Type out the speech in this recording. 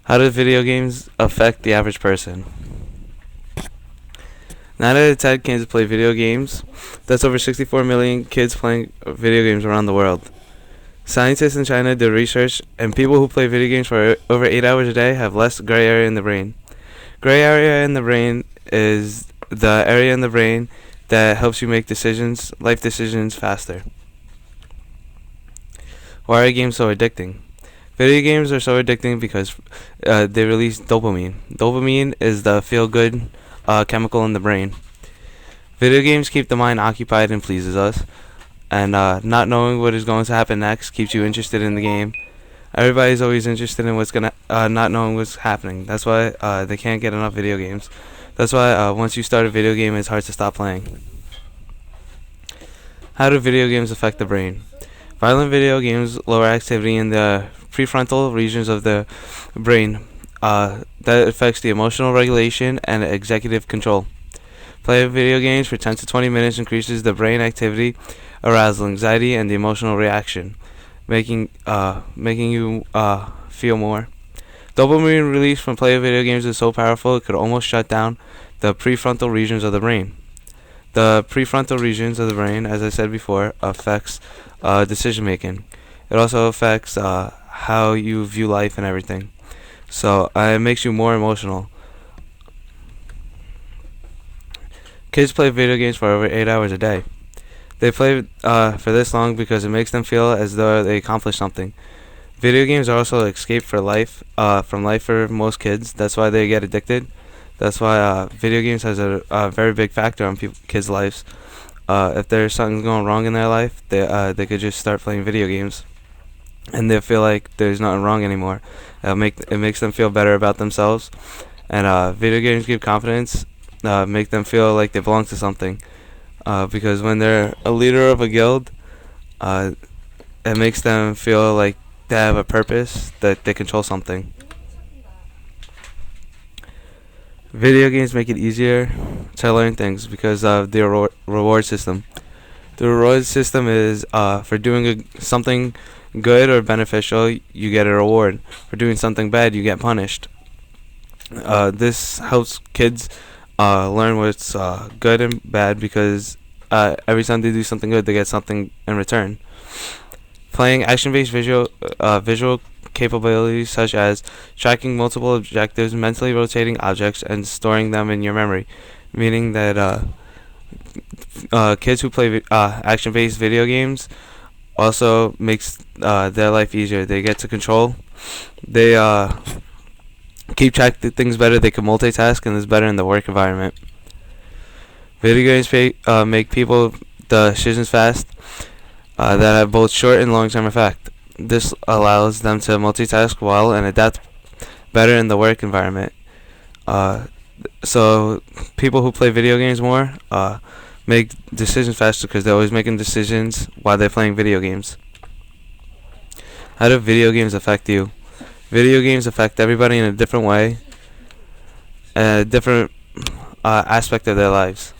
How do video games affect the average person? 9 out of 10 kids play video games. That's over 64 million kids playing video games around the world. Scientists in China did research, and people who play video games for over 8 hours a day have less gray area in the brain. Gray area in the brain is the area in the brain that helps you make decisions, life decisions, faster. Why are games so addicting? Video games are so addicting because they release dopamine. Dopamine is the feel-good chemical in the brain. Video games keep the mind occupied and pleases us, and not knowing what is going to happen next keeps you interested in the game. Everybody's always interested in what's gonna, not knowing what's happening. That's why they can't get enough video games. That's why once you start a video game, it's hard to stop playing. How do video games affect the brain? Violent video games lower activity in the prefrontal regions of the brain. That affects the emotional regulation and executive control. Playing video games for 10 to 20 minutes increases the brain activity, arousal, anxiety, and the emotional reaction, making you feel more. Dopamine release from playing video games is so powerful it could almost shut down the prefrontal regions of the brain. The prefrontal regions of the brain, as I said before, affects decision making. It also affects how you view life and everything. So it makes you more emotional. Kids play video games for over 8 hours a day. They play for this long because it makes them feel as though they accomplished something. Video games are also an escape for life, from life for most kids. That's why they get addicted. That's why video games has a very big factor on kids' lives. If there's something going wrong in their life, they could just start playing video games, and they feel like there's nothing wrong anymore. It makes them feel better about themselves, and video games give confidence, make them feel like they belong to something. Because when they're a leader of a guild, it makes them feel like they have a purpose, that they control something. Video games make it easier to learn things because of the reward system. The reward system is for doing something good or beneficial, you get a reward. For doing something bad, you get punished. This helps kids learn what's good and bad because every time they do something good, they get something in return. Playing action-based visual capabilities such as tracking multiple objectives, mentally rotating objects, and storing them in your memory, meaning that kids who play action-based video games also makes their life easier. They get to control. They keep track of things better. They can multitask, and it's better in the work environment. Video games make people decisions fast that have both short and long-term effect. This allows them to multitask well and adapt better in the work environment. So people who play video games more make decisions faster because they're always making decisions while they're playing video games. How do video games affect you? Video games affect everybody in a different way, a different aspect of their lives.